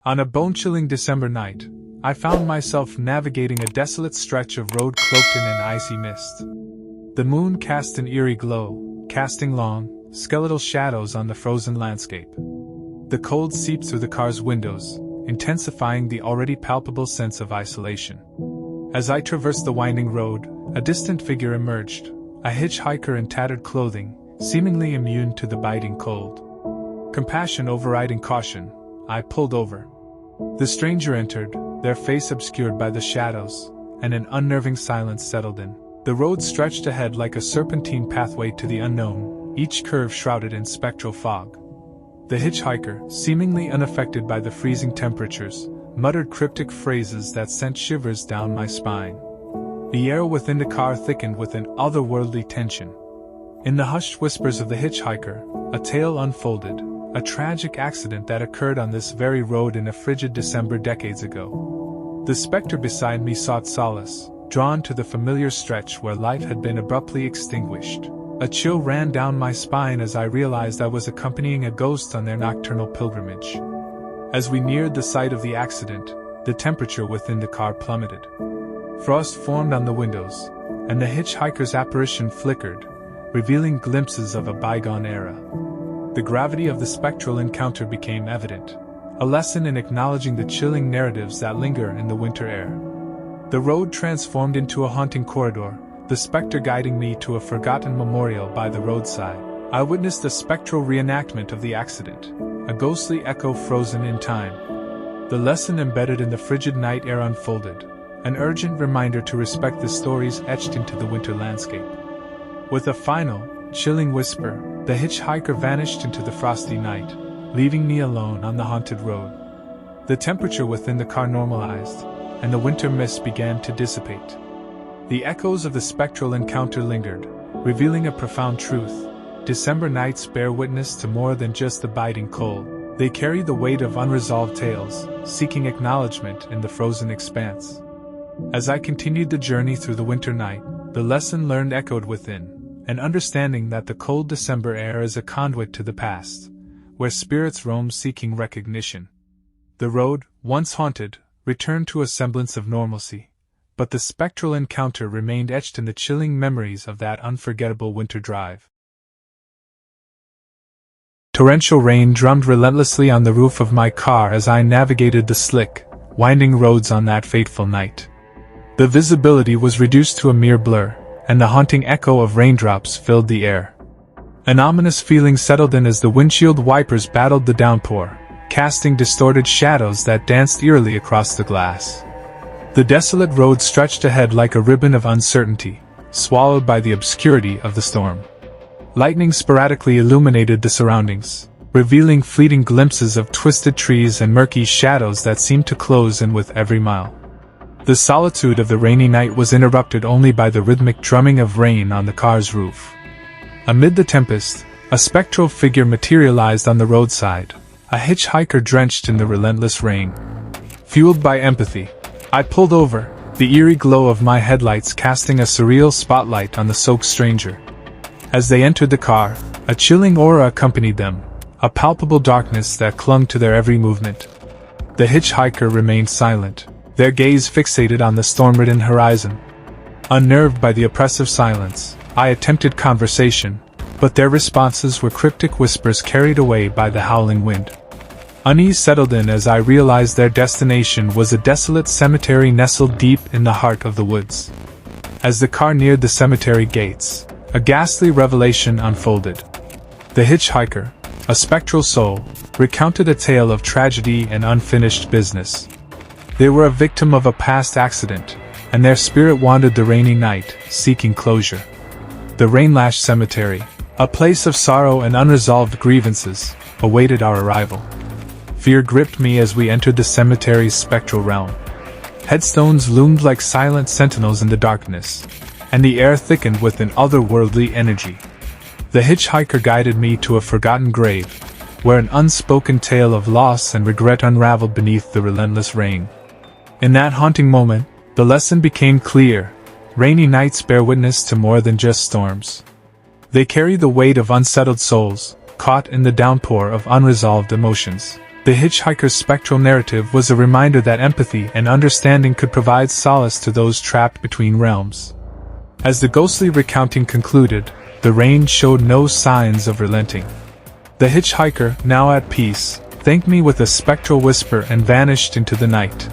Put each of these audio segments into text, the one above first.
On a bone-chilling December night, I found myself navigating a desolate stretch of road cloaked in an icy mist. The moon cast an eerie glow, casting long, skeletal shadows on the frozen landscape. The cold seeped through the car's windows, intensifying the already palpable sense of isolation. As I traversed the winding road, a distant figure emerged, a hitchhiker in tattered clothing, seemingly immune to the biting cold. Compassion overriding caution, I pulled over. The stranger entered, their face obscured by the shadows, and an unnerving silence settled in. The road stretched ahead like a serpentine pathway to the unknown, each curve shrouded in spectral fog. The hitchhiker, seemingly unaffected by the freezing temperatures, muttered cryptic phrases that sent shivers down my spine. The air within the car thickened with an otherworldly tension. In the hushed whispers of the hitchhiker, a tale unfolded, a tragic accident that occurred on this very road in a frigid December decades ago. The specter beside me sought solace, drawn to the familiar stretch where life had been abruptly extinguished. A chill ran down my spine as I realized I was accompanying a ghost on their nocturnal pilgrimage. As we neared the site of the accident, the temperature within the car plummeted. Frost formed on the windows, and the hitchhiker's apparition flickered, revealing glimpses of a bygone era. The gravity of the spectral encounter became evident, a lesson in acknowledging the chilling narratives that linger in the winter air. The road transformed into a haunting corridor, the specter guiding me to a forgotten memorial by the roadside. I witnessed a spectral reenactment of the accident, a ghostly echo frozen in time. The lesson embedded in the frigid night air unfolded, an urgent reminder to respect the stories etched into the winter landscape. With a final, chilling whisper, the hitchhiker vanished into the frosty night, leaving me alone on the haunted road. The temperature within the car normalized, and the winter mist began to dissipate. The echoes of the spectral encounter lingered, revealing a profound truth. December nights bear witness to more than just the biting cold. They carry the weight of unresolved tales, seeking acknowledgement in the frozen expanse. As I continued the journey through the winter night, the lesson learned echoed within, an understanding that the cold December air is a conduit to the past, where spirits roam seeking recognition. The road, once haunted, returned to a semblance of normalcy, but the spectral encounter remained etched in the chilling memories of that unforgettable winter drive. Torrential rain drummed relentlessly on the roof of my car as I navigated the slick, winding roads on that fateful night. The visibility was reduced to a mere blur, and the haunting echo of raindrops filled the air. An ominous feeling settled in as the windshield wipers battled the downpour, casting distorted shadows that danced eerily across the glass. The desolate road stretched ahead like a ribbon of uncertainty, swallowed by the obscurity of the storm. Lightning sporadically illuminated the surroundings, revealing fleeting glimpses of twisted trees and murky shadows that seemed to close in with every mile. The solitude of the rainy night was interrupted only by the rhythmic drumming of rain on the car's roof. Amid the tempest, a spectral figure materialized on the roadside, a hitchhiker drenched in the relentless rain. Fueled by empathy, I pulled over, the eerie glow of my headlights casting a surreal spotlight on the soaked stranger. As they entered the car, a chilling aura accompanied them, a palpable darkness that clung to their every movement. The hitchhiker remained silent, their gaze fixated on the storm-ridden horizon. Unnerved by the oppressive silence, I attempted conversation, but their responses were cryptic whispers carried away by the howling wind. Unease settled in as I realized their destination was a desolate cemetery nestled deep in the heart of the woods. As the car neared the cemetery gates, a ghastly revelation unfolded. The hitchhiker, a spectral soul, recounted a tale of tragedy and unfinished business. They were a victim of a past accident, and their spirit wandered the rainy night, seeking closure. The rain-lashed cemetery, a place of sorrow and unresolved grievances, awaited our arrival. Fear gripped me as we entered the cemetery's spectral realm. Headstones loomed like silent sentinels in the darkness, and the air thickened with an otherworldly energy. The hitchhiker guided me to a forgotten grave, where an unspoken tale of loss and regret unraveled beneath the relentless rain. In that haunting moment, the lesson became clear. Rainy nights bear witness to more than just storms. They carry the weight of unsettled souls, caught in the downpour of unresolved emotions. The hitchhiker's spectral narrative was a reminder that empathy and understanding could provide solace to those trapped between realms. As the ghostly recounting concluded, the rain showed no signs of relenting. The hitchhiker, now at peace, thanked me with a spectral whisper and vanished into the night.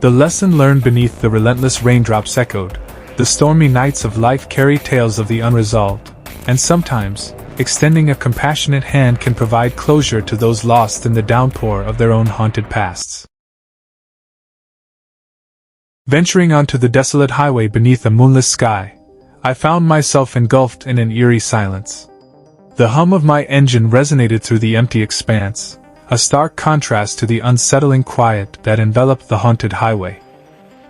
The lesson learned beneath the relentless raindrops echoed. The stormy nights of life carry tales of the unresolved, and sometimes, extending a compassionate hand can provide closure to those lost in the downpour of their own haunted pasts. Venturing onto the desolate highway beneath a moonless sky, I found myself engulfed in an eerie silence. The hum of my engine resonated through the empty expanse, a stark contrast to the unsettling quiet that enveloped the haunted highway.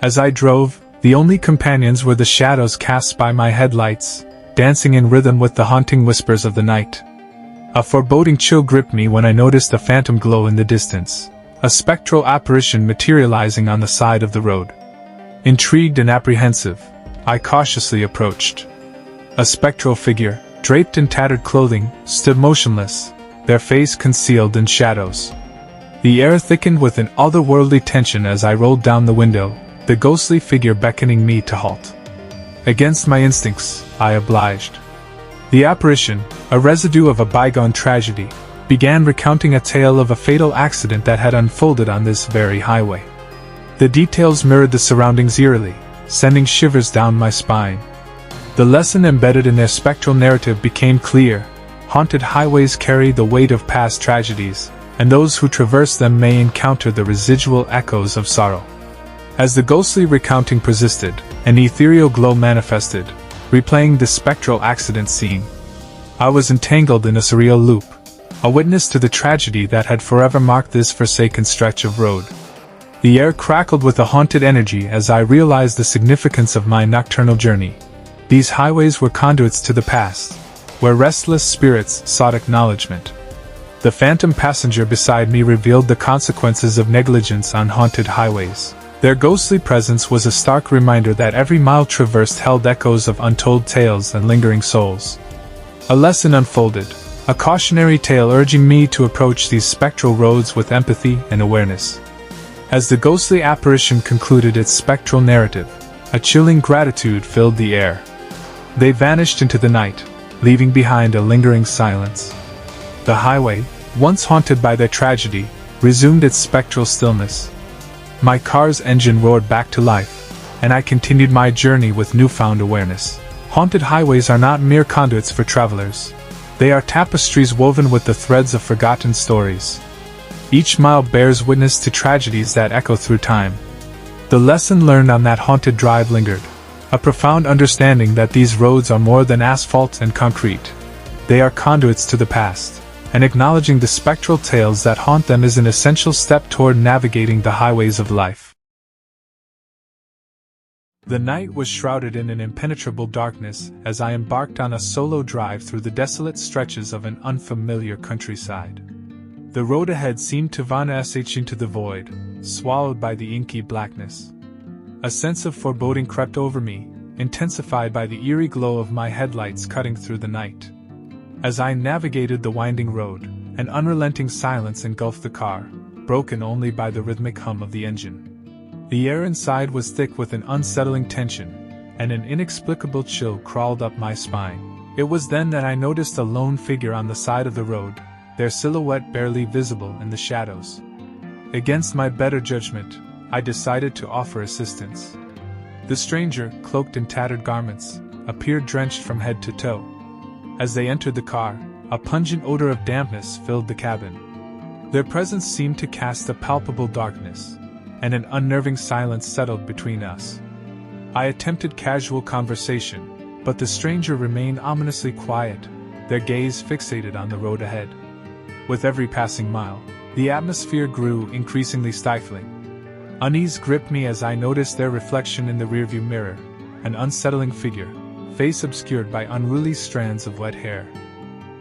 As I drove, the only companions were the shadows cast by my headlights, dancing in rhythm with the haunting whispers of the night. A foreboding chill gripped me when I noticed a phantom glow in the distance, a spectral apparition materializing on the side of the road. Intrigued and apprehensive, I cautiously approached. A spectral figure, draped in tattered clothing, stood motionless, their face concealed in shadows. The air thickened with an otherworldly tension as I rolled down the window, the ghostly figure beckoning me to halt. Against my instincts, I obliged. The apparition, a residue of a bygone tragedy, began recounting a tale of a fatal accident that had unfolded on this very highway. The details mirrored the surroundings eerily, sending shivers down my spine. The lesson embedded in their spectral narrative became clear. Haunted highways carry the weight of past tragedies, and those who traverse them may encounter the residual echoes of sorrow. As the ghostly recounting persisted, an ethereal glow manifested, replaying the spectral accident scene. I was entangled in a surreal loop, a witness to the tragedy that had forever marked this forsaken stretch of road. The air crackled with a haunted energy as I realized the significance of my nocturnal journey. These highways were conduits to the past, where restless spirits sought acknowledgement. The phantom passenger beside me revealed the consequences of negligence on haunted highways. Their ghostly presence was a stark reminder that every mile traversed held echoes of untold tales and lingering souls. A lesson unfolded, a cautionary tale urging me to approach these spectral roads with empathy and awareness. As the ghostly apparition concluded its spectral narrative, a chilling gratitude filled the air. They vanished into the night, leaving behind a lingering silence. The highway, once haunted by their tragedy, resumed its spectral stillness. My car's engine roared back to life, and I continued my journey with newfound awareness. Haunted highways are not mere conduits for travelers. They are tapestries woven with the threads of forgotten stories. Each mile bears witness to tragedies that echo through time. The lesson learned on that haunted drive lingered, a profound understanding that these roads are more than asphalt and concrete. They are conduits to the past, and acknowledging the spectral tales that haunt them is an essential step toward navigating the highways of life. The night was shrouded in an impenetrable darkness as I embarked on a solo drive through the desolate stretches of an unfamiliar countryside. The road ahead seemed to vanish into the void, swallowed by the inky blackness. A sense of foreboding crept over me, intensified by the eerie glow of my headlights cutting through the night. As I navigated the winding road, an unrelenting silence engulfed the car, broken only by the rhythmic hum of the engine. The air inside was thick with an unsettling tension, and an inexplicable chill crawled up my spine. It was then that I noticed a lone figure on the side of the road, their silhouette barely visible in the shadows. Against my better judgment, I decided to offer assistance. The stranger, cloaked in tattered garments, appeared drenched from head to toe. As they entered the car, a pungent odor of dampness filled the cabin. Their presence seemed to cast a palpable darkness, and an unnerving silence settled between us. I attempted casual conversation, but the stranger remained ominously quiet, their gaze fixated on the road ahead. With every passing mile, the atmosphere grew increasingly stifling. Unease gripped me as I noticed their reflection in the rearview mirror, an unsettling figure, face obscured by unruly strands of wet hair.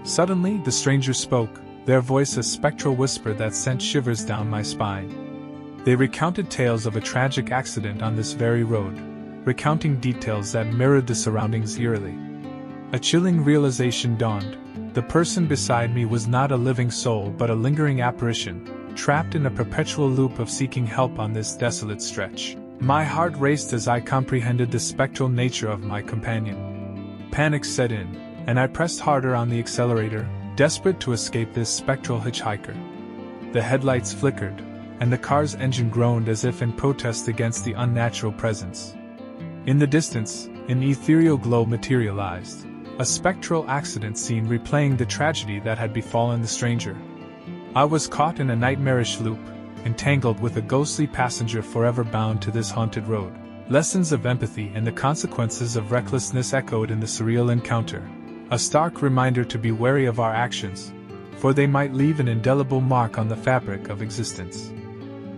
Suddenly, the stranger spoke, their voice a spectral whisper that sent shivers down my spine. They recounted tales of a tragic accident on this very road, recounting details that mirrored the surroundings eerily. A chilling realization dawned. The person beside me was not a living soul but a lingering apparition, trapped in a perpetual loop of seeking help on this desolate stretch. My heart raced as I comprehended the spectral nature of my companion. Panic set in, and I pressed harder on the accelerator, desperate to escape this spectral hitchhiker. The headlights flickered, and the car's engine groaned as if in protest against the unnatural presence. In the distance, an ethereal glow materialized, a spectral accident scene replaying the tragedy that had befallen the stranger. I was caught in a nightmarish loop, entangled with a ghostly passenger forever bound to this haunted road. Lessons of empathy and the consequences of recklessness echoed in the surreal encounter, a stark reminder to be wary of our actions, for they might leave an indelible mark on the fabric of existence.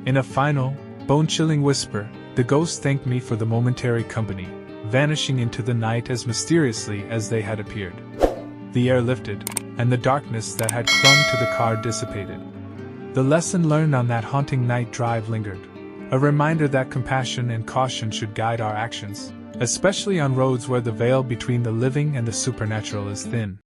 In a final, bone-chilling whisper, the ghosts thanked me for the momentary company, vanishing into the night as mysteriously as they had appeared. The air lifted, and the darkness that had clung to the car dissipated. The lesson learned on that haunting night drive lingered, a reminder that compassion and caution should guide our actions, especially on roads where the veil between the living and the supernatural is thin.